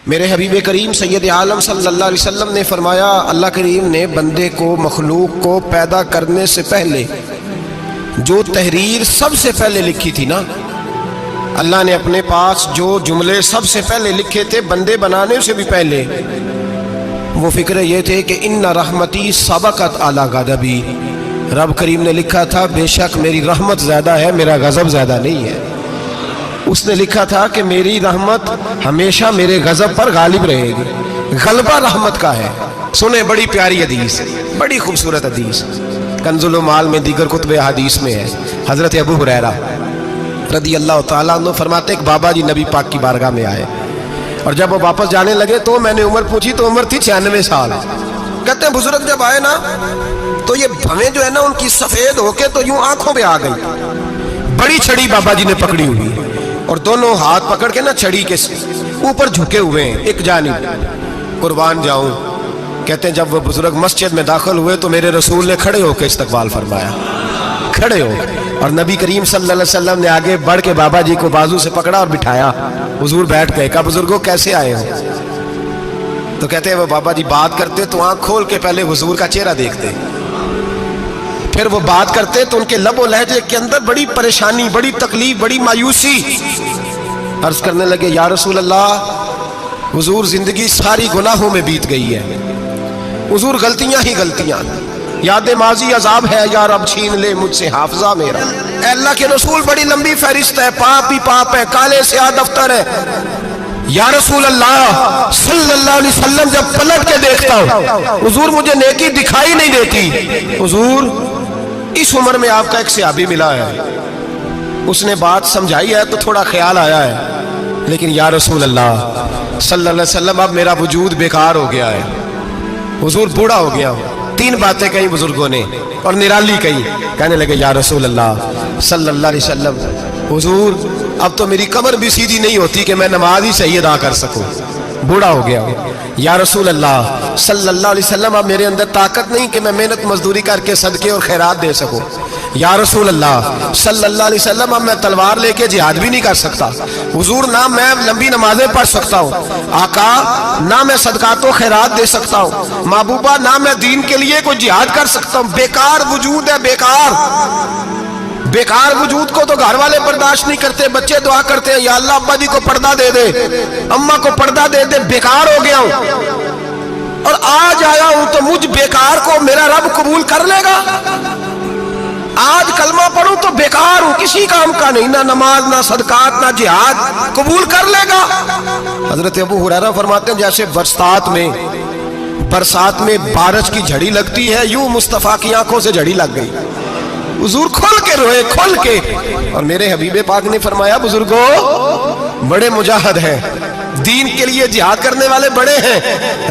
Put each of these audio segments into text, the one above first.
میرے حبیب کریم سید عالم صلی اللہ علیہ وسلم نے فرمایا، اللہ کریم نے بندے کو، مخلوق کو پیدا کرنے سے پہلے جو تحریر سب سے پہلے لکھی تھی نا، اللہ نے اپنے پاس جو جملے سب سے پہلے لکھے تھے بندے بنانے سے بھی پہلے، وہ فکر یہ تھے کہ ان رحمتی سبقت اعلی غضبی، رب کریم نے لکھا تھا بے شک میری رحمت زیادہ ہے، میرا غضب زیادہ نہیں ہے۔ اس نے لکھا تھا کہ میری رحمت ہمیشہ میرے غضب پر غالب رہے گی، غلبہ رحمت کا ہے۔ سنیں، بڑی پیاری حدیث، بڑی خوبصورت حدیث، کنز المال میں دیگر کتب حدیث میں ہے۔ حضرت ابو ہریرہ رضی اللہ تعالیٰ عنہ فرماتے ایک بابا جی نبی پاک کی بارگاہ میں آئے، اور جب وہ واپس جانے لگے تو میں نے عمر پوچھی تو عمر تھی 96 سال۔ کہتے ہیں بزرگ جب آئے نا تو یہ بھویں جو ہے نا ان کی سفید ہو کے تو یوں آنکھوں پہ آ گئی، بڑی چھڑی بابا جی نے پکڑی ہوئی اور دونوں ہاتھ پکڑ کے نا چھڑی کے اوپر جھکے ہوئے ہیں ایک جانب، قربان جاؤں۔ کہتے ہیں جب وہ بزرگ مسجد میں داخل ہوئے تو میرے رسول نے کھڑے ہو کے استقبال فرمایا، کھڑے ہو، اور نبی کریم صلی اللہ علیہ وسلم نے آگے بڑھ کے بابا جی کو بازو سے پکڑا اور بٹھایا۔ حضور بیٹھ گئے، کہا بزرگوں کیسے آئے ہو؟ تو کہتے ہیں وہ بابا جی بات کرتے تو آنکھ کھول کے پہلے حضور کا چہرہ دیکھتے، پھر وہ بات کرتے تو ان کے لب و لہجے کے اندر بڑی پریشانی، بڑی تکلیف، بڑی مایوسی۔ عرض کرنے لگے یا رسول اللہ، حضور زندگی ساری گناہوں میں بیت گئی ہے، حضور غلطیاں ہی غلطیاں، یاد ماضی عذاب ہے، یا رب چھین لے مجھ سے حافظہ میرا۔ اے اللہ کے رسول بڑی لمبی فہرست ہے، پاپ ہی پاپ ہے، کالے سیاہ دفتر ہے۔ یا رسول اللہ صلی اللہ علیہ وسلم جب پلٹ کے دیکھتا ہوں حضور مجھے نیکی دکھائی نہیں دیتی۔ حضور اس عمر میں آپ کا ایک صحابی ملا ہے، اس نے بات سمجھائی ہے تو تھوڑا خیال آیا ہے، لیکن یا رسول اللہ صلی اللہ علیہ وسلم اب میرا وجود بیکار ہو گیا ہے، حضور بوڑھا ہو گیا ہوں۔ 3 باتیں کہیں بزرگوں نے اور نرالی کہیں، کہنے لگے یا رسول اللہ صلی اللہ علیہ وسلم، حضور اب تو میری کمر بھی سیدھی نہیں ہوتی کہ میں نماز ہی صحیح ادا کر سکوں، بوڑھا ہو گیا ہوں۔ یا رسول اللہ صلی اللہ علیہ وسلم اب میرے اندر طاقت نہیں کہ میں محنت مزدوری کر کے صدقے اور خیرات دے سکوں۔ یا رسول اللہ صلی اللہ علیہ وسلم اب میں تلوار لے کے جہاد بھی نہیں کر سکتا، حضور نہ میں لمبی نمازیں پڑھ سکتا ہوں، آقا نہ میں صدقات و خیرات دے سکتا ہوں، محبوبہ نہ میں دین کے لیے کوئی جہاد کر سکتا ہوں، بیکار وجود ہے، بیکار وجود کو تو گھر والے برداشت نہیں کرتے، بچے دعا کرتے ہیں یا اللہ ابا جی کو پردہ دے دے، اماں کو پردہ دے دے، بیکار ہو گیا ہوں اور آج آیا ہوں تو مجھ بیکار کو میرا رب قبول کر لے گا؟ آج کلمہ پڑھوں تو بیکار ہوں، کسی کام کا نہیں، نہ نماز نہ صدقات نہ جہاد، قبول کر لے گا؟ حضرت ابو ہریرہ فرماتے ہیں جیسے برسات میں بارش کی جھڑی لگتی ہے، یوں مصطفیٰ کی آنکھوں سے جھڑی لگ گئی، حضور کھل کے روئے، کھل کے۔ اور میرے حبیب پاک نے فرمایا بزرگوں بڑے مجاہد ہیں، دین کے لیے جہاد کرنے والے بڑے ہیں،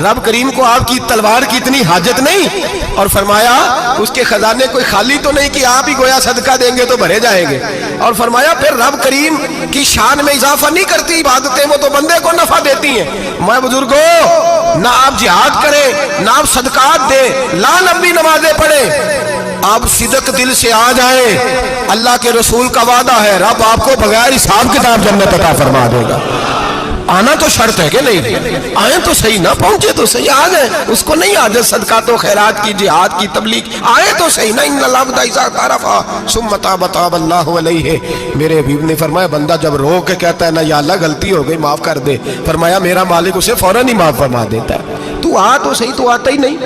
رب کریم کو آپ کی تلوار کی اتنی حاجت نہیں، اور فرمایا اس کے خزانے کوئی خالی تو نہیں کہ آپ ہی گویا صدقہ دیں گے تو بھرے جائیں گے، اور فرمایا پھر رب کریم کی شان میں اضافہ نہیں کرتی عبادتیں، وہ تو بندے کو نفع دیتی ہیں۔ میں بزرگوں نہ آپ جہاد کریں نہ آپ صدقات دیں، لا لمبی نمازیں پڑھیں، آپ صدق دل سے آ جائیں، اللہ کے رسول کا وعدہ ہے رب آپ کو بغیر حساب کتاب جنت عطا فرما دے گا۔ آنا تو شرط ہے کہ نہیں؟ آئیں تو صحیح، نہ پہنچے تو صحیح، آ جائیں، اس کو نہیں عادت صدقات و خیرات کی، جہاد کی، تبلیغ، آئیں تو صحیح نا۔ ان العبد اذا تعرفا ثم تاب تاب اللہ علیہ، میرے حبیب نے فرمایا بندہ جب رو کے کہتا ہے نا یا اللہ غلطی ہو گئی معاف کر دے، فرمایا میرا مالک اسے فوراً ہی معاف فرما دیتا ہے۔ تو آ تو صحیح، تو آتا ہی نہیں،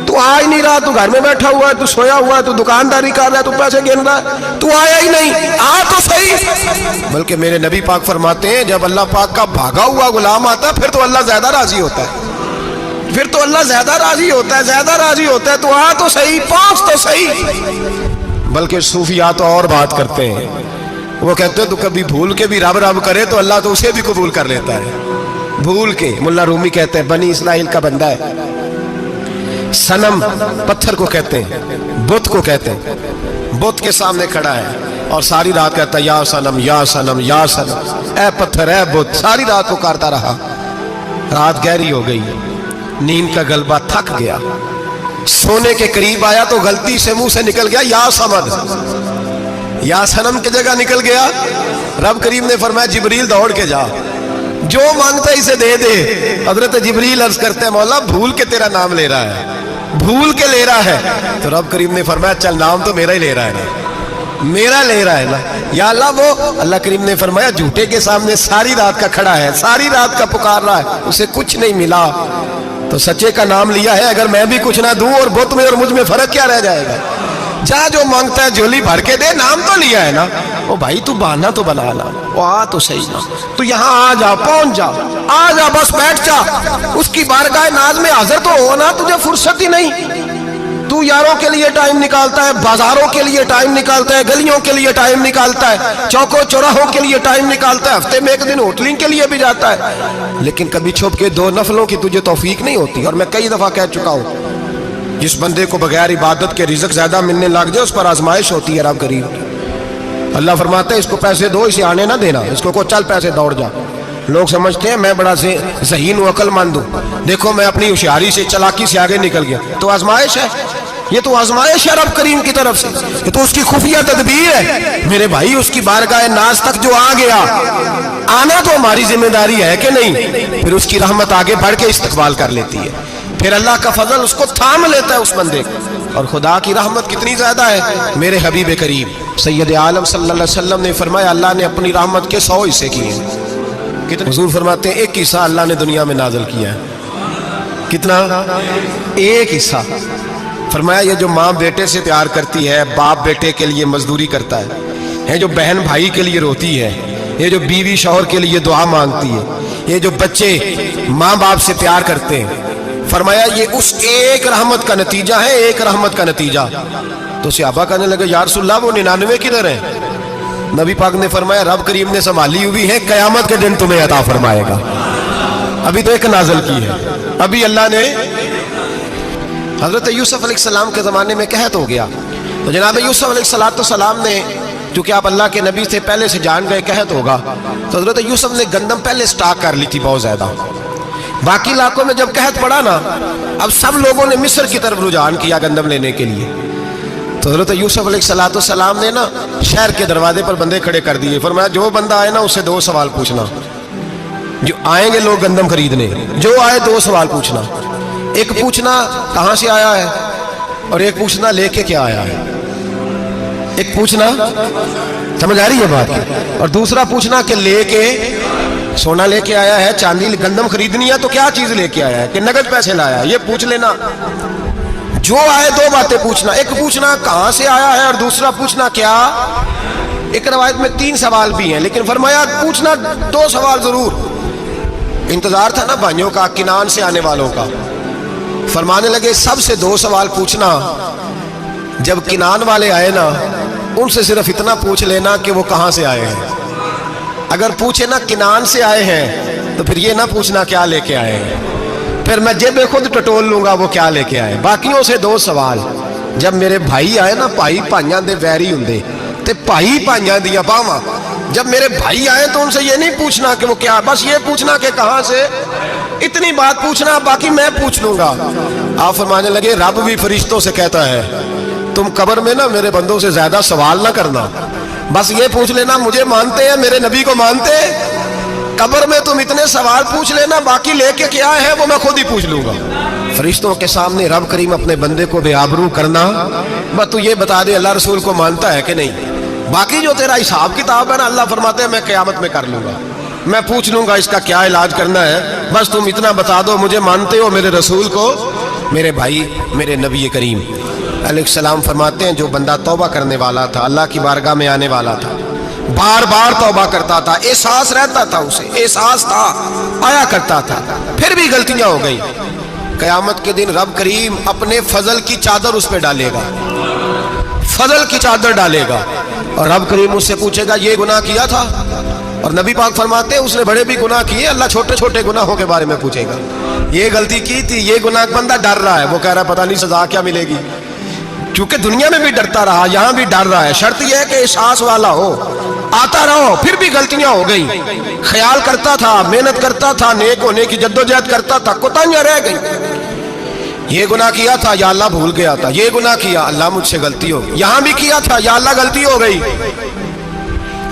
تو آ ہی نہیں رہا، تو گھر میں بیٹھا ہوا ہے، تو سویا ہوا ہے، تو دکانداری کر رہا ہے، تو پیسے گن رہا ہے، تو آیا ہی نہیں، آ تو صحیح۔ بلکہ میرے نبی پاک فرماتے ہیں جب اللہ پاک کا بھاگا ہوا غلام آتا ہے پھر تو اللہ زیادہ راضی ہوتا ہے، پھر تو اللہ زیادہ راضی ہوتا ہے، زیادہ راضی ہوتا ہے، تو آ تو صحیح، پہنچ تو صحیح۔ بلکہ صوفیاء تو اور بات کرتے ہیں، وہ کہتے ہیں تو کبھی بھول کے بھی رب رب کرے تو اللہ تو اسے بھی قبول کر لیتا ہے، بھول کے۔ ملا رومی کہتے ہیں بنی اسرائیل کا بندہ ہے، صنم پتھر کو کہتے ہیں، بت کو کہتے ہیں، بت کے سامنے کھڑا ہے اور ساری رات کہتا ہے یا صنم یا صنم یا صنم، اے پتھر اے بت، ساری رات پکارتا رہا، رات گہری ہو گئی، نیند کا غلبہ تھک گیا، سونے کے قریب آیا تو غلطی سے منہ سے نکل گیا یا صمد، یا صنم کی جگہ نکل گیا۔ رب کریم نے فرمایا جبریل دوڑ کے جا، جو مانگتا ہے اسے دے دے. حضرت جبریل عرض کرتے ہیں مولا بھول کے تیرا نام لے رہا ہے, بھول کے لے رہا ہے. تو رب کریم نے فرمایا چل نام تو میرا ہی لے رہا ہے نا, میرا لے رہا ہے نا. یا اللہ وہ اللہ کریم نے فرمایا جھوٹے کے سامنے ساری رات کا کھڑا ہے, ساری رات کا پکار رہا ہے, اسے کچھ نہیں ملا, تو سچے کا نام لیا ہے. اگر میں بھی کچھ نہ دوں اور بت میں اور مجھ میں فرق کیا رہ جائے گا؟ جا جو مانگتا ہے جھولی بھر کے دے, نام تو لیا ہے نا. او بھائی تو بہانا تو بنا نا, وہ آ تو صحیح نا, تو یہاں آ جا, پہنچ جا, آ جا, بس بیٹھ جا, اس کی بارگاہ ناز میں حاضر تو ہونا. تجھے فرصت ہی نہیں. تو یاروں کے لیے ٹائم نکالتا ہے, بازاروں کے لیے ٹائم نکالتا ہے, گلیوں کے لیے ٹائم نکالتا ہے, چوکوں چوراہوں کے لیے ٹائم نکالتا ہے, ہفتے میں ایک دن ہوٹلنگ کے لیے بھی جاتا ہے, لیکن کبھی چھپ کے 2 نفلوں کی تجھے توفیق نہیں ہوتی. اور میں کئی دفعہ کہہ چکا ہوں, جس بندے کو بغیر عبادت کے رزق زیادہ ملنے لگ جائے اس پر آزمائش ہوتی ہے رب کریم. اللہ فرماتے ہیں اس کو پیسے دو, اسے آنے نہ دینا, اس کو چل پیسے دوڑ جا. لوگ سمجھتے ہیں میں بڑا ذہین و عقل مند ہوں, دیکھو میں اپنی ہوشیاری سے چلاکی سے آگے نکل گیا. تو آزمائش ہے, یہ تو آزمائش ہے رب کریم کی طرف سے, یہ تو اس کی خفیہ تدبیر ہے. میرے بھائی اس کی بارگاہ ناز تک جو آ گیا, آنا تو ہماری ذمہ داری ہے کہ نہیں, پھر اس کی رحمت آگے بڑھ کے استقبال کر لیتی ہے, پھر اللہ کا فضل اس کو تھام لیتا ہے اس بندے کو. اور خدا کی رحمت کتنی زیادہ ہے. میرے حبیب کریم سید عالم صلی اللہ علیہ وسلم نے فرمایا اللہ نے اپنی رحمت کے 100 حصے کیے ہیں. کتنے؟ حضور فرماتے ہیں 1 حصہ اللہ نے دنیا میں نازل کیا ہے. کتنا؟ 1 حصہ. فرمایا یہ جو ماں بیٹے سے پیار کرتی ہے, باپ بیٹے کے لیے مزدوری کرتا ہے, جو بہن بھائی کے لیے روتی ہے, یہ جو بیوی شوہر کے لیے دعا مانگتی ہے, یہ جو بچے ماں باپ سے پیار کرتے ہیں, فرمایا یہ اس ایک رحمت کا نتیجہ ہے, ایک رحمت کا نتیجہ. تو صحابہ کہنے لگے یا رسول اللہ وہ 99 کدھر ہیں؟ نبی پاک نے فرمایا رب کریم نے سنبھالی ہوئی ہے, قیامت کے دن تمہیں عطا فرمائے گا. ابھی تو ایک نازل کی ہے, ابھی اللہ نے. حضرت یوسف علیہ السلام کے زمانے میں قحط ہو گیا, تو جناب یوسف علیہ السلام نے, چونکہ آپ اللہ کے نبی سے پہلے سے جان گئے قحط ہوگا, تو حضرت یوسف نے گندم پہلے سٹاک کر لی تھی بہت زیادہ. باقی علاقوں میں جب قحط پڑا نا, اب سب لوگوں نے مصر کی طرف رجحان کیا گندم لینے کے لیے. تو حضرت یوسف علیہ السلام نے نا شہر کے دروازے پر بندے کھڑے کر دیے. فرمایا جو بندہ آئے نا اسے 2 سوال پوچھنا. جو آئیں گے لوگ گندم خریدنے, جو آئے 2 سوال پوچھنا. ایک پوچھنا کہاں سے آیا ہے, اور ایک پوچھنا لے کے کیا آیا ہے. ایک پوچھنا, سمجھ آ رہی ہے بات, اور دوسرا پوچھنا کہ لے کے سونا لے کے آیا ہے, چاندی گندم خریدنی ہے تو کیا چیز لے کے آیا ہے, کہ نقد پیسے لایا ہے, یہ پوچھ لینا. جو آئے 2 باتیں پوچھنا. ایک پوچھنا کہاں سے آیا ہے, اور دوسرا پوچھنا کیا. ایک روایت میں 3 سوال بھی ہیں, لیکن فرمایا پوچھنا 2 سوال ضرور. انتظار تھا نا بھائیوں کا کنان سے آنے والوں کا. فرمانے لگے سب سے 2 سوال پوچھنا, جب کنان والے آئے نا ان سے صرف اتنا پوچھ لینا کہ وہ کہاں سے آئے ہیں. اگر پوچھے نا کنان سے آئے ہیں تو پھر یہ نہ پوچھنا کیا لے کے آئے ہیں, پھر میں جیب خود ٹٹول لوں گا وہ کیا لے کے آئے. باقیوں سے 2 سوال. جب میرے بھائی آئے نا, بھائی بھائیاں دے ویری ہوندے تے بھائی بھائیاں دیاں باواں, جب میرے بھائی آئے تو ان سے یہ نہیں پوچھنا کہ وہ کیا, بس یہ پوچھنا کہ کہاں سے, اتنی بات پوچھنا, باقی میں پوچھ لوں گا. آپ فرمانے لگے رب بھی فرشتوں سے کہتا ہے تم قبر میں نا میرے بندوں سے زیادہ سوال نہ کرنا, بس یہ پوچھ لینا مجھے مانتے ہیں, میرے نبی کو مانتے. قبر میں تم اتنے سوال پوچھ لینا, باقی لے کے کیا ہے وہ میں خود ہی پوچھ لوں گا. فرشتوں کے سامنے رب کریم اپنے بندے کو بے آبرو کرنا, بس تو یہ بتا دے اللہ رسول کو مانتا ہے کہ نہیں. باقی جو تیرا حساب کتاب ہے نا, اللہ فرماتے ہیں میں قیامت میں کر لوں گا, میں پوچھ لوں گا اس کا کیا علاج کرنا ہے, بس تم اتنا بتا دو مجھے مانتے ہو, میرے رسول کو, میرے بھائی, میرے نبی کریم علیہ السلام. فرماتے ہیں جو بندہ توبہ کرنے والا تھا, اللہ کی بارگاہ میں آنے والا تھا, بار بار توبہ کرتا تھا, احساس رہتا تھا, اسے احساس تھا, آیا کرتا تھا, پھر بھی غلطیاں ہو گئی, قیامت کے دن رب کریم اپنے فضل کی چادر اس پہ ڈالے گا, فضل کی چادر ڈالے گا, اور رب کریم اس سے پوچھے گا یہ گناہ کیا تھا. اور نبی پاک فرماتے ہیں اس نے بڑے بھی گناہ کیے, اللہ چھوٹے چھوٹے گناہوں کے بارے میں پوچھے گا. یہ غلطی کی تھی, یہ گناہ, بندہ ڈر رہا ہے, وہ کہہ رہا ہے پتہ نہیں سزا کیا ملے گی, چونکہ دنیا میں بھی ڈرتا رہا, یہاں بھی ڈر رہا ہے. شرط یہ ہے کہ احساس والا ہو, آتا رہو, پھر بھی غلطیاں ہو گئی, خیال کرتا تھا, محنت کرتا تھا, نیک ہونے کی جدوجہد کرتا تھا, کوتاہیاں رہ گئی. یہ گناہ کیا تھا یا اللہ بھول گیا تھا, یہ گناہ کیا اللہ مجھ سے غلطی ہو گئی, یہاں بھی کیا تھا یا اللہ غلطی ہو گئی.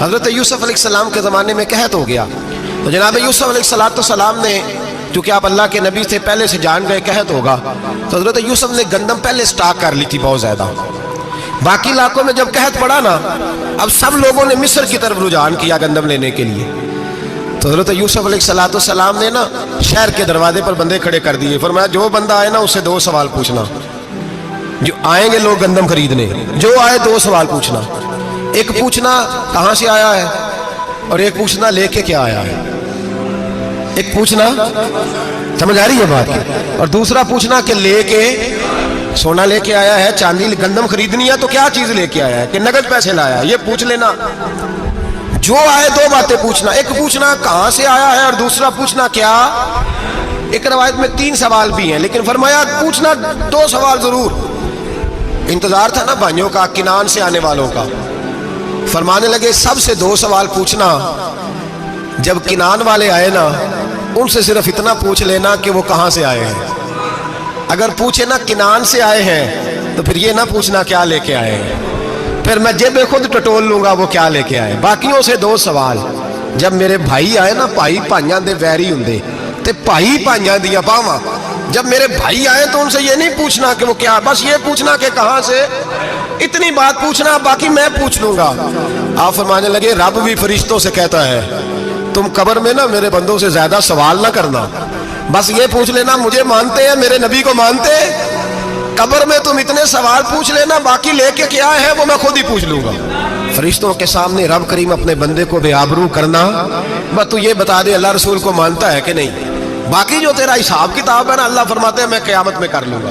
حضرت یوسف علیہ السلام کے زمانے میں قحط ہو گیا تو جناب یوسف علیہ السلام نے، کیونکہ آپ اللہ کے نبی سے پہلے سے جان گئے قحط ہوگا، تو حضرت یوسف نے گندم پہلے سٹاک کر لی تھی بہت زیادہ. باقی علاقوں میں جب قحط پڑا نا، اب سب لوگوں نے مصر کی طرف رجحان کیا گندم لینے کے لیے. تو حضرت یوسف علیہ السلام نے نا شہر کے دروازے پر بندے کھڑے کر دیے. فرمایا جو بندہ آئے نا اسے 2 سوال پوچھنا. جو آئیں گے لوگ گندم خریدنے، جو آئے 2 سوال پوچھنا. ایک پوچھنا کہاں سے آیا ہے، اور ایک پوچھنا لے کے کیا آیا ہے. ایک پوچھنا، سمجھ آ رہی ہے بات، اور دوسرا پوچھنا کہ لے کے سونا لے کے آیا ہے، چاندی گندم خریدنی ہے تو کیا چیز لے کے آیا ہے، کہ نقد پیسے لایا ہے. یہ پوچھ لینا. جو آئے 2 باتیں پوچھنا. ایک پوچھنا کہاں سے آیا ہے، اور دوسرا پوچھنا کیا. ایک روایت میں 3 سوال بھی ہیں، لیکن فرمایا پوچھنا 2 سوال ضرور. انتظار تھا نا بھائیوں کا کنان سے آنے والوں کا. فرمانے لگے سب سے 2 سوال پوچھنا. جب کنان والے آئے نا ان سے صرف اتنا پوچھ لینا کہ وہ کہاں سے آئے ہیں. اگر پوچھے نا کنان سے آئے ہیں تو پھر یہ نہ پوچھنا کیا لے کے آئے ہیں، پھر میں جیب خود ٹٹول لوں گا وہ کیا لے کے آئے. باقیوں سے 2 سوال. جب میرے بھائی آئے نا، بھائی بھائیاں دے ویری ہوندے تے بھائی بھائیاں دیا باواں. جب میرے بھائی آئے تو ان سے یہ نہیں پوچھنا کہ وہ کیا، بس یہ پوچھنا کہ کہاں سے. اتنی بات پوچھنا، باقی میں پوچھ لوں گا. آپ فرمانے لگے رب بھی فرشتوں سے کہتا ہے تم قبر میں نا میرے بندوں سے زیادہ سوال نہ کرنا، بس یہ پوچھ لینا مجھے مانتے ہیں، میرے نبی کو مانتے. قبر میں تم اتنے سوال پوچھ لینا، باقی لے کے کیا ہے وہ میں خود ہی پوچھ لوں گا. فرشتوں کے سامنے رب کریم اپنے بندے کو بے آبرو کرنا. بس تو یہ بتا دے اللہ رسول کو مانتا ہے کہ نہیں. باقی جو تیرا حساب کتاب ہے نا، اللہ فرماتے ہیں میں قیامت میں کر لوں گا،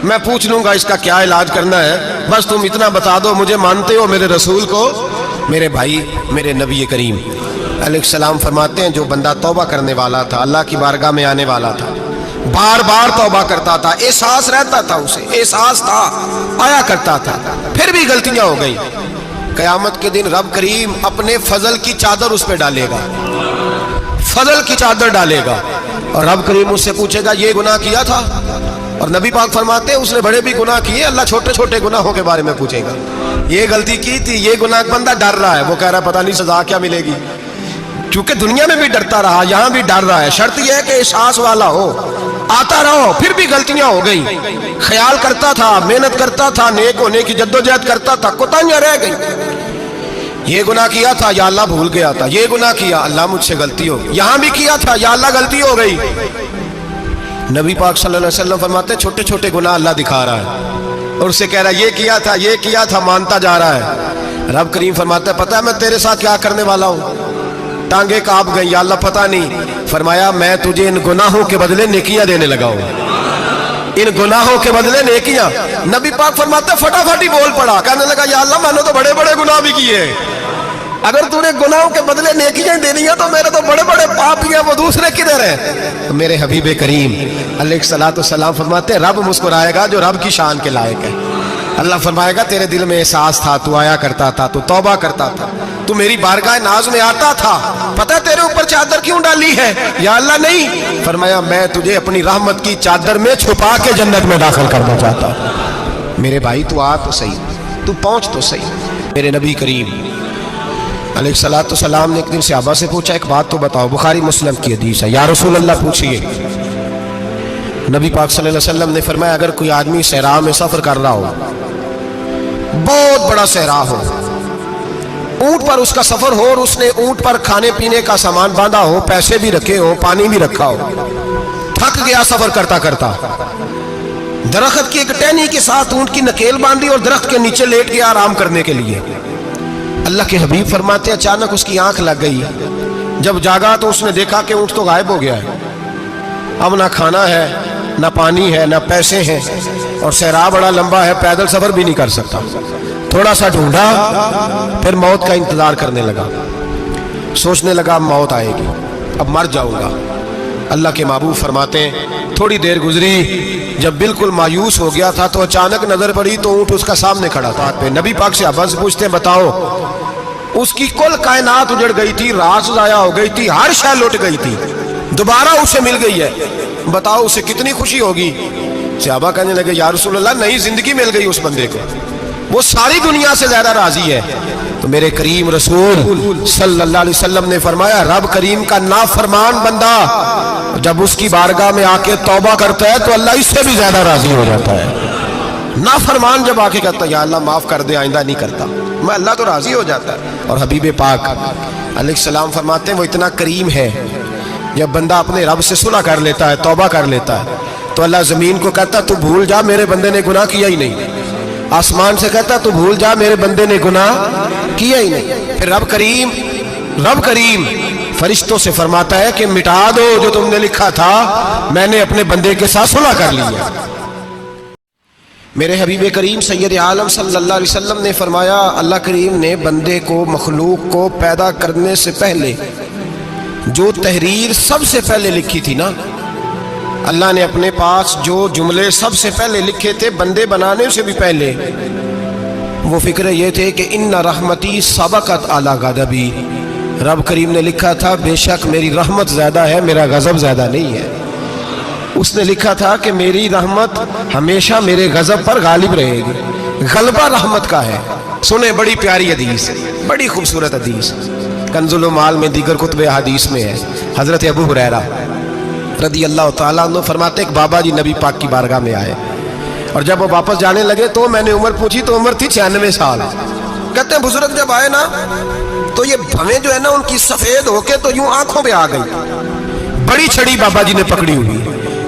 میں پوچھ لوں گا اس کا کیا علاج کرنا ہے. بس تم اتنا بتا دو مجھے مانتے ہو، میرے رسول کو، میرے بھائی، میرے نبی کریم علیہ السلام. فرماتے ہیں جو بندہ توبہ کرنے والا تھا، اللہ کی بارگاہ میں آنے والا تھا، بار بار توبہ کرتا تھا، احساس رہتا تھا، اسے احساس تھا، آیا کرتا تھا، پھر بھی غلطیاں ہو گئی، قیامت کے دن رب کریم اپنے فضل کی چادر اس پہ ڈالے گا، فضل کی چادر ڈالے گا، اور رب کریم اس سے پوچھے گا یہ گناہ کیا تھا. اور نبی پاک فرماتے ہیں اس نے بڑے بھی گناہ کیے، اللہ چھوٹے چھوٹے گناہوں کے بارے میں پوچھے گا. یہ غلطی کی تھی، یہ گناہ. بندہ ڈر رہا ہے، وہ کہہ رہا ہے پتہ نہیں سزا کیا ملے گی، کیونکہ دنیا میں بھی ڈرتا رہا، یہاں بھی ڈر رہا ہے. شرط یہ ہے کہ احساس والا ہو، آتا رہو. پھر بھی غلطیاں ہو گئی، خیال کرتا تھا، محنت کرتا تھا، نیک ہونے کی جدوجہد کرتا تھا، کوتاہیاں رہ گئی. یہ گناہ کیا تھا یا اللہ بھول گیا تھا، یہ گناہ کیا اللہ مجھ سے غلطی ہو گئی، یہاں بھی کیا تھا یا اللہ غلطی ہو گئی. نبی پاک صلی اللہ علیہ وسلم فرماتے ہیں چھوٹے چھوٹے گناہ اللہ دکھا رہا ہے اور اسے کہہ رہا ہے یہ کیا تھا مانتا جا رہا ہے. رب کریم فرماتا ہے پتہ ہے میں تیرے ساتھ کیا کرنے والا ہوں. ٹانگیں کانپ گئی، یا اللہ پتہ نہیں. فرمایا میں تجھے ان گناہوں کے بدلے نیکیاں دینے لگا ہوں، ان گناہوں کے بدلے نیکیاں. نبی پاک فرماتے فٹافٹ ہی بول پڑا، کہنے لگا یا اللہ میں نے تو بڑے بڑے گناہ بھی کیے، اگر تو نے گناہوں کے بدلے نیکیاں دینی ہیں تو میرے تو بڑے بڑے پاپ ہیں، وہ دوسرے کدھر ہیں. میرے حبیب کریم علیہ الصلوۃ والسلام فرماتے ہیں رب مسکرائے گا جو رب کی شان کے لائق ہے. اللہ فرمائے گا تیرے دل میں احساس تھا، تو آیا کرتا تھا، تو توبہ کرتا تھا، تو میری بارگاہ ناز میں آتا تھا، پتہ تیرے اوپر چادر کیوں ڈالی ہے؟ یا اللہ نہیں. فرمایا میں تجھے اپنی رحمت کی چادر میں چھپا کے جنت میں داخل کرنا چاہتا ہوں. میرے بھائی تو آ تو صحیح، تو پہنچ تو صحیح. میرے نبی کریم علیہ الصلوۃ والسلام نے ایک دن صحابہ سے پوچھا ایک بات تو بتاؤ، بخاری مسلم کی حدیث ہے، یا رسول اللہ پوچھئے. نبی پاک صلی اللہ علیہ وسلم نے فرمایا اگر کوئی آدمی صحرا میں سفر کر رہا ہو، بہت بڑا صحرا ہو، اونٹ پر اس کا سفر ہو، اور اس نے اونٹ پر کھانے پینے کا سامان باندھا ہو، پیسے بھی رکھے ہو، پانی بھی رکھا ہو، تھک گیا سفر کرتا کرتا، درخت کی ایک ٹہنی کے ساتھ اونٹ کی نکیل باندھی اور درخت کے نیچے لیٹ گیا آرام کرنے کے لیے. اللہ کے حبیب فرماتے ہیں اچانک اس کی آنکھ لگ گئی، جب جاگا تو اس نے دیکھا کہ اونٹ تو غائب ہو گیا ہے، اب نہ کھانا ہے، نہ پانی ہے، نہ پیسے ہیں، اور صحرا بڑا لمبا ہے، پیدل سفر بھی نہیں کر سکتا. تھوڑا سا ڈھونڈا، پھر موت کا انتظار کرنے لگا، سوچنے لگا اب موت آئے گی، اب مر جاؤں گا. اللہ کے محبوب فرماتے ہیں تھوڑی دیر گزری، جب بالکل مایوس ہو گیا تھا تو اچانک نظر پڑی تو اونٹ اس کا سامنے کھڑا تھا. نبی پاک سے ابا سے پوچھتے ہیں بتاؤ، اس کی کل کائنات اجڑ گئی تھی، راز ضائع ہو گئی تھی، ہر شے لٹ گئی تھی، دوبارہ اسے مل گئی ہے، بتاؤ اسے کتنی خوشی ہوگی. صحابہ کہنے لگے یا رسول اللہ نئی زندگی مل گئی اس بندے کو. وہ ساری دنیا سے زیادہ راضی ہے۔ تو میرے کریم رسول صلی اللہ علیہ وسلم نے فرمایا رب کریم کا نافرمان بندہ جب اس کی بارگاہ میں آ کے توبہ کرتا ہے تو اللہ اس سے بھی زیادہ راضی ہو جاتا ہے۔ نافرمان جب آ کے کہتا ہے یا اللہ معاف کر دے آئندہ نہیں کرتا، میں اللہ تو راضی ہو جاتا ہے۔ اور حبیب پاک علیہ السلام فرماتے ہیں وہ اتنا کریم ہے، جب بندہ اپنے رب سے صلح کر لیتا ہے، توبہ کر لیتا ہے، تو اللہ زمین کو کہتا ہے تو بھول جا میرے بندے نے گناہ کیا ہی نہیں۔ آسمان سے کہتا تو بھول جا میرے بندے نے گناہ کیا ہی نہیں۔ پھر رب کریم فرشتوں سے فرماتا ہے کہ مٹا دو جو تم نے لکھا تھا، میں نے اپنے بندے کے ساتھ صلح کر لی ہے۔ میرے حبیب کریم سید عالم صلی اللہ علیہ وسلم نے فرمایا اللہ کریم نے بندے کو، مخلوق کو پیدا کرنے سے پہلے جو تحریر سب سے پہلے لکھی تھی نا، اللہ نے اپنے پاس جو جملے سب سے پہلے لکھے تھے بندے بنانے سے بھی پہلے، وہ فکر یہ تھے کہ ان رحمتی سبقت اعلی غضبی، رب کریم نے لکھا تھا بے شک میری رحمت زیادہ ہے، میرا غضب زیادہ نہیں ہے۔ اس نے لکھا تھا کہ میری رحمت ہمیشہ میرے غضب پر غالب رہے گی، غلبہ رحمت کا ہے۔ سنیں بڑی پیاری حدیث، بڑی خوبصورت حدیث، کنز المال میں دیگر کتب حدیث میں ہے۔ حضرت ابو ہریرہ رضی اللہ تعالیٰ عنہ فرماتے ایک بابا جی نبی پاک کی بارگاہ میں آئے، اور جب وہ واپس جانے لگے تو میں نے عمر پوچھی تو عمر تھی 96 سال۔ کہتے ہیں بزرگ جب آئے نا تو یہ بھویں جو ہے نا ان کی سفید ہو کے تو یوں آنکھوں پہ آ گئی، بڑی چھڑی بابا جی نے پکڑی ہوئی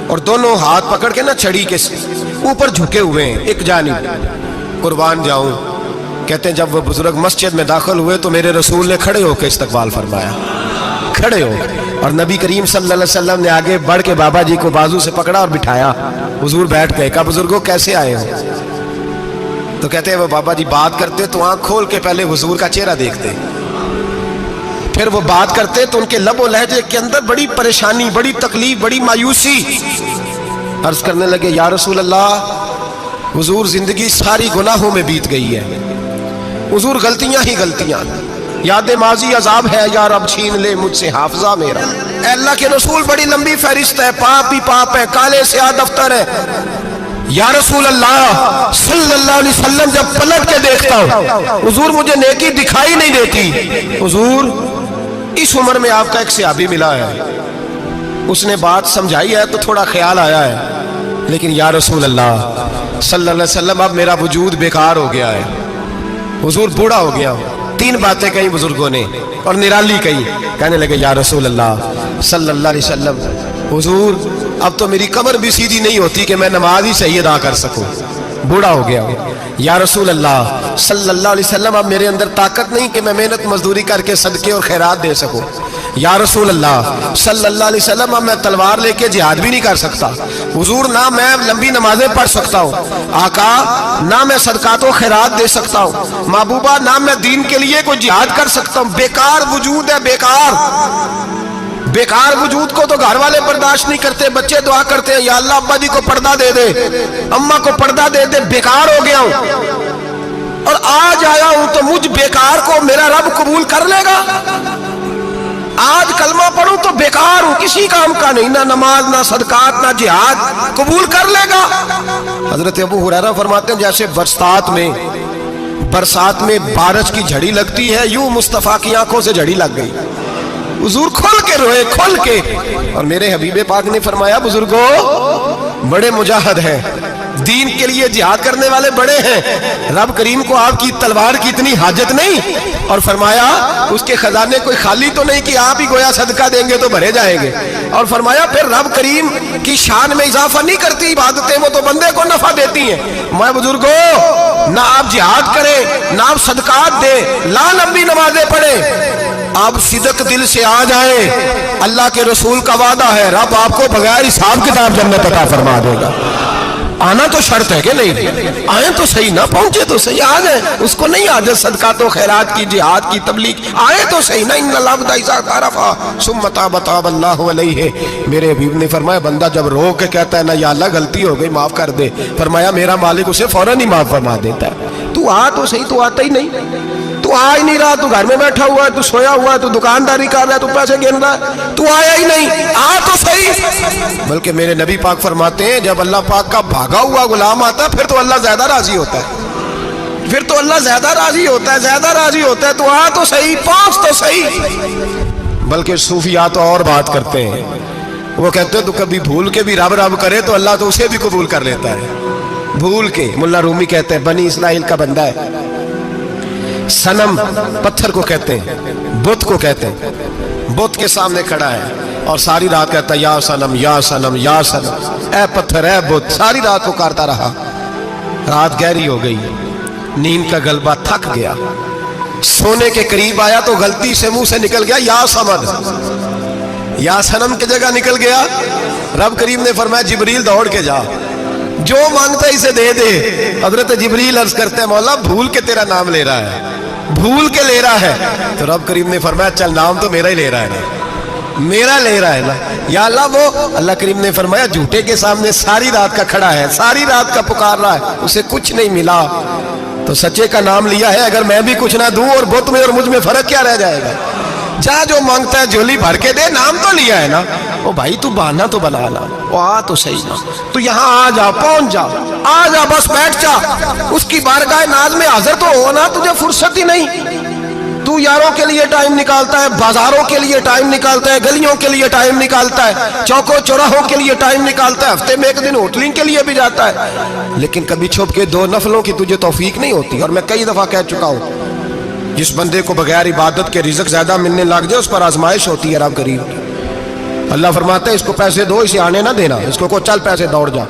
اور دونوں ہاتھ پکڑ کے نا چھڑی کے اوپر جھکے ہوئے ہیں ایک جانب، قربان جاؤں۔ کہتے ہیں جب وہ بزرگ مسجد میں داخل ہوئے تو میرے رسول نے کھڑے ہو کے استقبال فرمایا، کھڑے ہو، اور نبی کریم صلی اللہ علیہ وسلم نے آگے بڑھ کے بابا جی کو بازو سے پکڑا اور بٹھایا۔ حضور بیٹھ گئے، کہا بزرگوں کیسے آئے ہو؟ تو کہتے ہیں وہ بابا جی بات کرتے تو آنکھ کھول کے پہلے حضور کا چہرہ دیکھتے، پھر وہ بات کرتے تو ان کے لب و لہجے کے اندر بڑی پریشانی، بڑی تکلیف، بڑی مایوسی۔ عرض کرنے لگے یا رسول اللہ، حضور زندگی ساری گناہوں میں بیت گئی ہے، حضور غلطیاں ہی غلطیاں، یاد ماضی عذاب ہے، یا رب چھین لے مجھ سے حافظہ میرا۔ اے اللہ کے رسول بڑی لمبی فہرست ہے، پاپ ہی پاپ ہے، کالے سیاہ دفتر ہے۔ یا رسول اللہ صلی اللہ علیہ وسلم جب پلٹ کے دیکھتا ہوں حضور مجھے نیکی دکھائی نہیں دیتی۔ حضور اس عمر میں آپ کا ایک صحابی ملا ہے، اس نے بات سمجھائی ہے تو تھوڑا خیال آیا ہے، لیکن یا رسول اللہ صلی اللہ علیہ وسلم اب میرا وجود بیکار ہو گیا ہے، حضور بوڑھا ہو گیا ہوں۔ تین باتیں کہیں بزرگوں نے اور نرالی کہیں، کہنے لگے یا رسول اللہ صلی اللہ علیہ وسلم، حضور اب تو میری کمر بھی سیدھی نہیں ہوتی کہ میں نماز ہی صحیح ادا کر سکوں، بوڑھا ہو گیا ہوں۔ یا رسول اللہ صلی اللہ علیہ وسلم اب میرے اندر طاقت نہیں کہ میں محنت مزدوری کر کے صدقے اور خیرات دے سکوں۔ یا رسول اللہ صلی اللہ علیہ وسلم اب میں تلوار لے کے جہاد بھی نہیں کر سکتا، حضور نہ میں لمبی نمازیں پڑھ سکتا ہوں، آقا نہ میں صدقات و خیرات دے سکتا ہوں، محبوبہ نہ میں دین کے لیے کوئی جہاد کر سکتا ہوں، بیکار وجود ہے، بیکار وجود کو تو گھر والے برداشت نہیں کرتے، بچے دعا کرتے ہیں یا اللہ ابا جی کو پردہ دے دے، اماں کو پردہ دے دے، بیکار ہو گیا ہوں اور آج آیا ہوں تو مجھ بیکار کو میرا رب قبول کر لے گا؟ آج کلمہ پڑھوں تو بیکار ہوں، کسی کام کا نہیں، نہ نماز نہ صدقات نہ جہاد، قبول کر لے گا؟ حضرت ابو ہریرہ فرماتے ہیں جیسے برسات میں بارش کی جھڑی لگتی ہے، یوں مصطفیٰ کی آنکھوں سے جھڑی لگ گئی، حضور کھل کے روئے، کھل کے۔ اور میرے حبیب پاک نے فرمایا بزرگوں بڑے مجاہد ہیں، دین کے لیے جہاد کرنے والے بڑے ہیں، رب کریم کو آپ کی تلوار کی اتنی حاجت نہیں، اور فرمایا اس کے خزانے کوئی خالی تو نہیں کہ آپ ہی گویا صدقہ دیں گے تو بھرے جائیں گے، اور فرمایا پھر رب کریم کی شان میں اضافہ نہیں کرتی عبادتیں، وہ تو بندے کو نفع دیتی ہیں۔ میں بزرگوں نہ آپ جہاد کریں نہ آپ صدقات دیں، لا لمبی نمازیں پڑھیں، آپ صدق دل سے آ جائیں، اللہ کے رسول کا وعدہ ہے رب آپ کو بغیر حساب کتاب جنت عطا فرما دے گا۔ آنا تو شرط ہے کہ نہیں؟ آئیں تو صحیح، نہ پہنچے تو صحیح، آ جائیں، اس کو نہیں عادت صدقات و خیرات کی، جہاد کی، تبلیغ، آئیں تو صحیح نا۔ ان العبد اذا اعترف ثم تاب تاب اللہ علیہ، میرے حبیب نے فرمایا بندہ جب رو کے کہتا ہے نا یا اللہ غلطی ہو گئی معاف کر دے، فرمایا میرا مالک اسے فوراً ہی معاف فرما دیتا ہے۔ تو آ تو صحیح، تو آتا ہی نہیں، تو آ ہی نہیں رہا، تو گھر میں بیٹھا ہوا ہے، تو سویا ہوا ہے، تو دکانداری کر رہا ہے، تو پیسے گن رہا ہے، تو آیا ہی نہیں، آ تو صحیح۔ بلکہ میرے نبی پاک فرماتے ہیں جب اللہ پاک کا بھاگا ہوا غلام آتا ہے پھر تو اللہ زیادہ راضی ہوتا ہے، پھر تو اللہ زیادہ راضی ہوتا ہے، زیادہ راضی ہوتا ہے تو آ تو صحیح، پہنچ تو صحیح۔ بلکہ صوفیاء تو اور بات کرتے ہیں، وہ کہتے ہیں تو کبھی بھول کے بھی رب رب کرے تو اللہ تو اسے بھی قبول کر لیتا ہے، بھول کے۔ ملا رومی کہتے ہیں بنی اسرائیل کا بندہ ہے، صنم پتھر کو کہتے ہیں، بت کو کہتے ہیں، بت کے سامنے کھڑا ہے اور ساری رات کہتا ہے یا صنم یا صنم یا صنم، اے پتھر اے بت، ساری رات پکارتا رہا۔ رات گہری ہو گئی، نیند کا غلبہ، تھک گیا، سونے کے قریب آیا تو غلطی سے منہ سے نکل گیا یا صمد، یا صنم کی جگہ نکل گیا۔ رب کریم نے فرمایا جبریل دوڑ کے جا، جو مانگتا ہے اسے دے دے۔ حضرت جبریل عرض کرتے ہیں مولا بھول کے تیرا نام لے رہا ہے، بھول کے لے رہا ہے۔ تو رب کریم نے فرمایا چل نام تو میرا ہی لے رہا ہے نا، میرا لے رہا ہے نا یا اللہ۔ وہ اللہ کریم نے فرمایا جھوٹے کے سامنے ساری رات کا کھڑا ہے، ساری رات کا پکار رہا ہے، اسے کچھ نہیں ملا تو سچے کا نام لیا ہے، اگر میں بھی کچھ نہ دوں اور بت میں اور مجھ میں فرق کیا رہ جائے گا؟ جا جو مانگتا ہے جھولی بھر کے دے، نام تو لیا ہے نا۔ او بھائی تو بہانا تو بنا نا، وہ آ تو صحیح نا، تو یہاں آ جا، پہنچ جا، آ جا، بس بیٹھ جا، اس کی بارگاہ ناز میں حاضر تو ہو نا، تجھے فرصت ہی نہیں۔ تو یاروں کے لیے ٹائم نکالتا ہے، بازاروں کے لیے ٹائم نکالتا ہے، گلیوں کے لیے ٹائم نکالتا ہے، چوکوں چوراہوں کے لیے ٹائم نکالتا ہے، ہفتے میں ایک دن ہوٹلنگ کے لیے بھی جاتا ہے، لیکن کبھی چھپ کے 2 نفلوں کی تجھے توفیق نہیں ہوتی۔ اور میں کئی دفعہ کہہ چکا ہوں جس بندے کو بغیر عبادت کے رزق زیادہ ملنے لگ جائے اس پر آزمائش ہوتی ہے رب کریم۔ اللہ فرماتا ہے اس کو پیسے دو، اسے آنے نہ دینا، اس کو چل پیسے دوڑ جا۔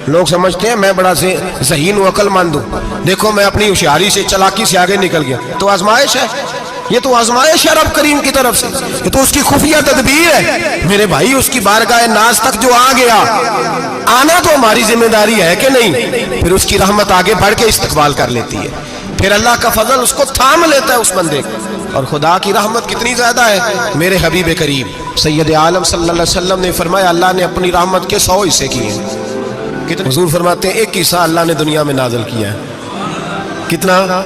لوگ سمجھتے ہیں میں بڑا ذہین و عقل مند ہوں، دیکھو میں اپنی ہوشیاری سے چالاکی سے آگے نکل گیا، تو آزمائش ہے، یہ تو آزمائش ہے رب کریم کی طرف سے، یہ تو اس کی خفیہ تدبیر ہے میرے بھائی۔ اس کی بارگاہ ناز تک جو آ گیا، آنا تو ہماری ذمہ داری ہے کہ نہیں؟ پھر اس کی رحمت آگے بڑھ کے استقبال کر لیتی ہے، پھر اللہ کا فضل اس کو تھام لیتا ہے اس بندے کو۔ اور خدا کی رحمت کتنی زیادہ ہے، میرے حبیب کریم سید عالم صلی اللہ علیہ وسلم نے فرمایا اللہ نے اپنی رحمت کے 100 حصے کیے ہیں۔ کتنے؟ حضور فرماتے ہیں ایک حصہ اللہ نے دنیا میں نازل کیا ہے۔ کتنا؟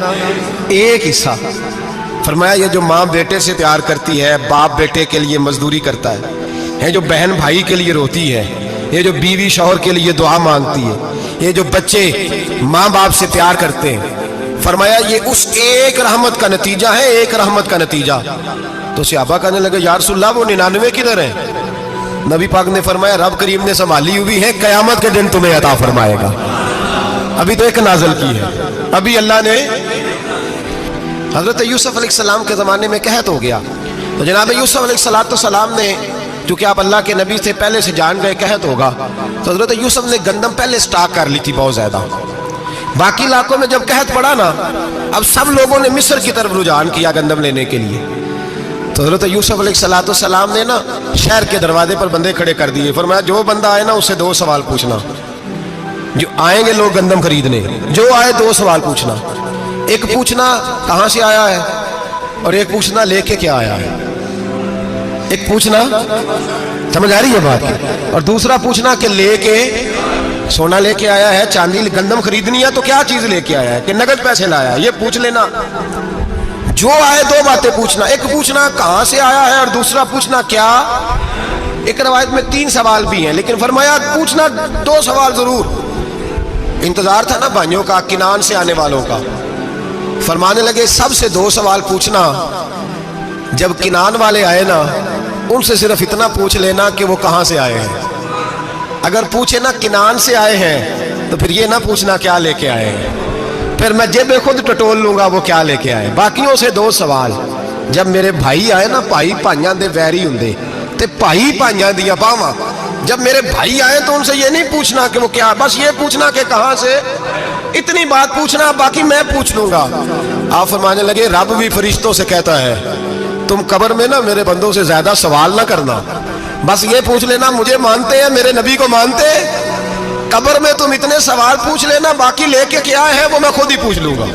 ایک حصہ۔ فرمایا یہ جو ماں بیٹے سے پیار کرتی ہے، باپ بیٹے کے لیے مزدوری کرتا ہے، جو بہن بھائی کے لیے روتی ہے، یہ جو بیوی شوہر کے لیے دعا مانگتی ہے، یہ جو بچے ماں باپ سے پیار کرتے ہیں، فرمایا یہ اس ایک رحمت کا نتیجہ ہے، ایک رحمت کا نتیجہ۔ تو صحابہ کہنے لگے یا رسول اللہ وہ 99 کدھر ہیں؟ نبی پاک نے فرمایا رب کریم نے سنبھالی ہوئی ہے، قیامت کے دن تمہیں عطا فرمائے گا۔ ابھی تو ایک نازل کی ہے، ابھی اللہ نے۔ حضرت یوسف علیہ السلام کے زمانے میں قحط ہو گیا، تو جناب یوسف علیہ السلام نے، چونکہ آپ اللہ کے نبی سے پہلے سے جان گئے قحط ہوگا، تو حضرت یوسف نے گندم پہلے سٹاک کر لی تھی بہت زیادہ۔ باقی علاقوں میں جب قحط پڑا نا، اب سب لوگوں نے مصر کی طرف رجحان کیا گندم لینے کے لیے، تو حضرت یوسف علیہ السلام نے نا شہر کے دروازے پر بندے کھڑے کر دیے، فرمایا جو بندہ آئے نا اس سے 2 سوال پوچھنا، جو آئیں گے لوگ گندم خریدنے، جو آئے 2 سوال پوچھنا، ایک پوچھنا کہاں سے آیا ہے اور ایک پوچھنا لے کے کیا آیا ہے۔ ایک پوچھنا، سمجھ آ رہی ہے بات کی، اور دوسرا پوچھنا کہ لے کے سونا لے کے آیا ہے، چاندی گندم خریدنی ہے تو کیا چیز لے کے آیا ہے، کہ نقد پیسے لایا ہے، یہ پوچھ لینا۔ جو آئے 2 باتیں پوچھنا، ایک پوچھنا کہاں سے آیا ہے اور دوسرا پوچھنا کیا۔ ایک روایت میں 3 سوال بھی ہیں، لیکن فرمایا پوچھنا 2 سوال ضرور۔ انتظار تھا نا بھائیوں کا کنان سے آنے والوں کا، فرمانے لگے سب سے 2 سوال پوچھنا، جب کنان والے آئے نا ان سے صرف اتنا پوچھ لینا کہ وہ کہاں سے آئے ہیں۔ اگر پوچھے نا کنان سے آئے ہیں تو پھر یہ نہ پوچھنا کیا لے کے آئے ہیں، پھر میں جیب خود ٹٹول لوں گا وہ کیا لے کے آئے۔ باقیوں سے 2 سوال، جب میرے بھائی آئے نا، بھائی بھائیاں دے ویری ہوندے تے بھائی بھائیاں دیا باواں، جب میرے بھائی آئے تو ان سے یہ نہیں پوچھنا کہ وہ کیا، بس یہ پوچھنا کہ کہاں سے، اتنی بات پوچھنا، باقی میں پوچھ لوں گا۔ آپ فرمانے لگے رب بھی فرشتوں سے کہتا ہے تم قبر میں نا میرے بندوں سے زیادہ سوال نہ کرنا، بس یہ پوچھ لینا مجھے مانتے ہیں، میرے نبی کو مانتے، قبر میں تم اتنے سوال پوچھ لینا، باقی لے کے کیا ہے وہ میں خود ہی پوچھ لوں گا۔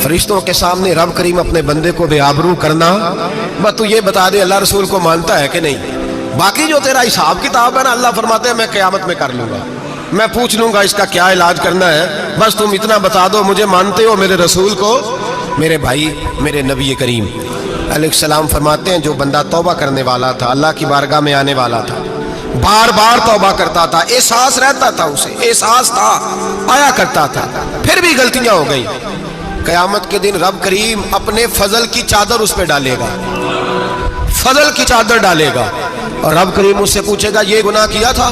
فرشتوں کے سامنے رب کریم اپنے بندے کو بے آبرو کرنا، بس تو یہ بتا دے اللہ رسول کو مانتا ہے کہ نہیں، باقی جو تیرا حساب کتاب ہے نا اللہ فرماتے ہیں میں قیامت میں کر لوں گا، میں پوچھ لوں گا اس کا کیا علاج کرنا ہے، بس تم اتنا بتا دو مجھے مانتے ہو، میرے رسول کو، میرے بھائی، میرے نبی کریم علیہ السلام فرماتے ہیں جو بندہ توبہ کرنے والا تھا، اللہ کی بارگاہ میں آنے والا تھا، بار بار توبہ کرتا تھا، احساس رہتا تھا، اسے احساس تھا، آیا کرتا تھا، پھر بھی غلطیاں ہو گئی، قیامت کے دن رب کریم اپنے فضل کی چادر اس پہ ڈالے گا، فضل کی چادر ڈالے گا، اور رب کریم اس سے پوچھے گا یہ گناہ کیا تھا؟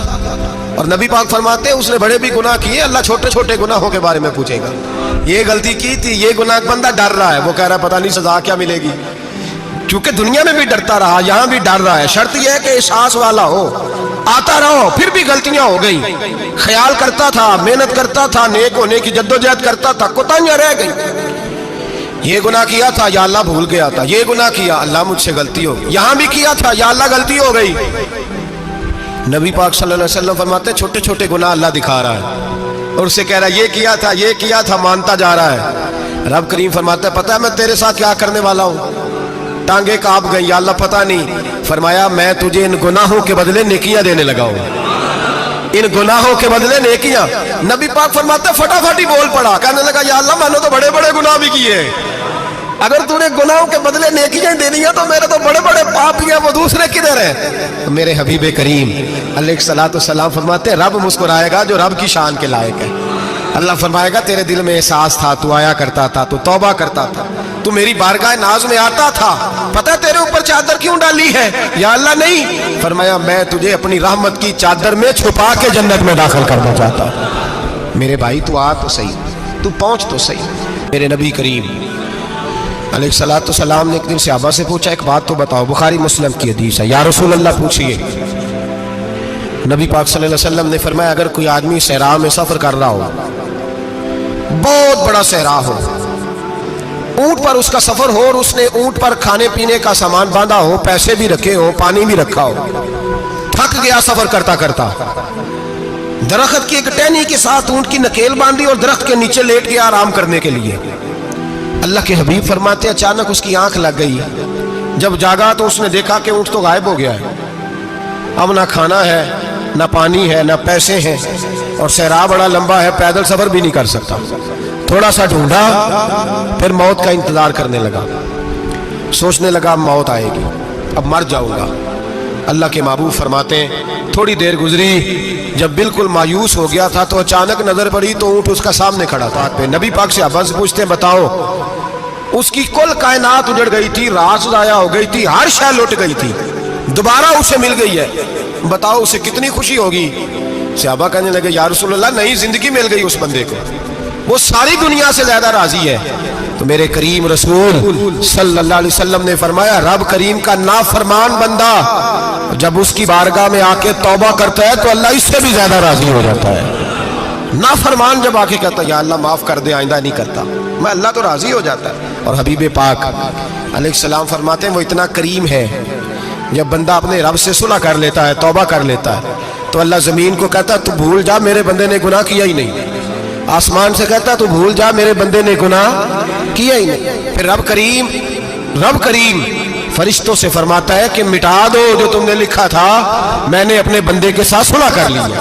اور نبی پاک فرماتے ہیں اس نے بڑے بھی گناہ کیے، اللہ چھوٹے چھوٹے گناہوں کے بارے میں پوچھے گا، یہ غلطی کی تھی، یہ گناہ، بندہ ڈر رہا ہے، وہ کہہ رہا ہے پتہ نہیں سزا کیا ملے گی، کیونکہ دنیا میں بھی ڈرتا رہا، یہاں بھی ڈر رہا ہے۔ شرط یہ ہے کہ احساس والا ہو، آتا رہو، پھر بھی غلطیاں ہو گئی، خیال کرتا تھا، محنت کرتا تھا، نیک ہونے کی جدوجہد کرتا تھا، کوتاہیاں رہ گئی، یہ گناہ کیا تھا یا اللہ بھول گیا تھا، یہ گناہ کیا اللہ مجھ سے غلطی ہو گئی، یہاں بھی کیا تھا یا اللہ غلطی ہو گئی۔ نبی پاک صلی اللہ علیہ وسلم فرماتے ہیں چھوٹے چھوٹے گناہ اللہ دکھا رہا ہے اور اسے کہہ رہا ہے یہ کیا تھا مانتا جا رہا ہے۔ رب کریم فرماتا ہے پتہ ہے میں تیرے ساتھ کیا کرنے والا ہوں؟ ٹانگیں کانپ گئی، یا اللہ پتہ نہیں۔ فرمایا میں تجھے ان گناہوں کے بدلے نیکیاں دینے لگا ہوں، ان گناہوں کے بدلے نیکیاں۔ نبی پاک فرماتے ہیں فٹافٹ ہی بول پڑا، کہنے لگا یا اللہ میں نے تو بڑے بڑے گناہ بھی کیے، اگر تو نے گناہوں کے بدلے نیکیاں دینی ہیں تو میرے تو بڑے بڑے پاپ ہیں، وہ دوسرے کدھر ہیں؟ میرے حبیب کریم علیہ الصلوۃ والسلام فرماتے ہیں رب مسکرائے گا جو رب کی شان کے لائق ہے۔ اللہ فرمائے گا تیرے دل میں احساس تھا، تو آیا کرتا تھا، تو توبہ کرتا تھا، تو میری بارگاہ ناز میں آتا تھا، پتہ تیرے اوپر چادر کیوں ڈالی ہے؟ یا اللہ نہیں، فرمایا میں تجھے اپنی رحمت کی چادر میں چھپا کے جنت میں داخل کرنا چاہتا ہوں۔ میرے بھائی تو آ تو صحیح، تو پہنچ تو صحیح۔ میرے نبی کریم علیہ الصلوۃ والسلام نے ایک دن صحابہ سے پوچھا ایک بات تو بتاؤ، بخاری مسلم کی حدیث ہے، یا رسول اللہ پوچھئے۔ نبی پاک صلی اللہ علیہ وسلم نے فرمایا اگر کوئی آدمی صحرا میں سفر کر رہا ہو، بہت بڑا صحرا ہو، اونٹ پر اس کا سفر ہو اور اس نے اونٹ پر کھانے پینے کا سامان باندھا ہو، پیسے بھی رکھے ہو، پانی بھی رکھا ہو، تھک گیا سفر کرتا کرتا، درخت کی ایک ٹہنی کے ساتھ اونٹ کی نکیل باندھی اور درخت کے نیچے لیٹ گیا آرام کرنے کے لیے۔ اللہ کے حبیب فرماتے ہیں اچانک اس کی آنکھ لگ گئی، جب جاگا تو اس نے دیکھا کہ اونٹ تو غائب ہو گیا ہے، اب نہ کھانا ہے، نہ پانی ہے، نہ پیسے ہیں، اور صحرا بڑا لمبا ہے، پیدل سفر بھی نہیں کر سکتا۔ تھوڑا سا ڈھونڈا، پھر موت کا انتظار کرنے لگا، سوچنے لگا موت آئے گی، اب مر جاؤں گا۔ اللہ کے محبوب فرماتے ہیں تھوڑی دیر گزری، جب بالکل مایوس ہو گیا تھا تو اچانک نظر پڑی تو اونٹ اس کا سامنے کھڑا تھا پہ۔ نبی پاک سے آبا سے پوچھتے ہیں بتاؤ، اس کی کل کائنات اجڑ گئی تھی، رات ضائع ہو گئی تھی، ہر شے لٹ گئی تھی، دوبارہ اسے مل گئی ہے، بتاؤ اسے کتنی خوشی ہوگی؟ صحابہ کہنے لگے یا رسول اللہ نئی زندگی مل گئی اس بندے کو، وہ ساری دنیا سے زیادہ راضی ہے۔ تو میرے کریم رسول صلی اللہ علیہ وسلم نے فرمایا رب کریم کا نافرمان بندہ جب اس کی بارگاہ میں آ کے توبہ کرتا ہے تو اللہ اس سے بھی زیادہ راضی ہو جاتا ہے۔ نافرمان جب آ کے کہتا ہے یا اللہ معاف کر دے، آئندہ نہیں کرتا، میں اللہ تو راضی ہو جاتا ہے۔ اور حبیب پاک علیہ السلام فرماتے ہیں وہ اتنا کریم ہے، جب بندہ اپنے رب سے صلح کر لیتا ہے، توبہ کر لیتا ہے، تو اللہ زمین کو کہتا ہے تو بھول جا میرے بندے نے گناہ کیا ہی نہیں، آسمان سے کہتا ہے تو بھول جا میرے بندے نے گناہ کیا ہی نہیں۔ پھر رب کریم فرشتوں سے فرماتا ہے کہ مٹا دو جو تم نے لکھا تھا، میں نے اپنے بندے کے ساتھ صلح کر لی ہے۔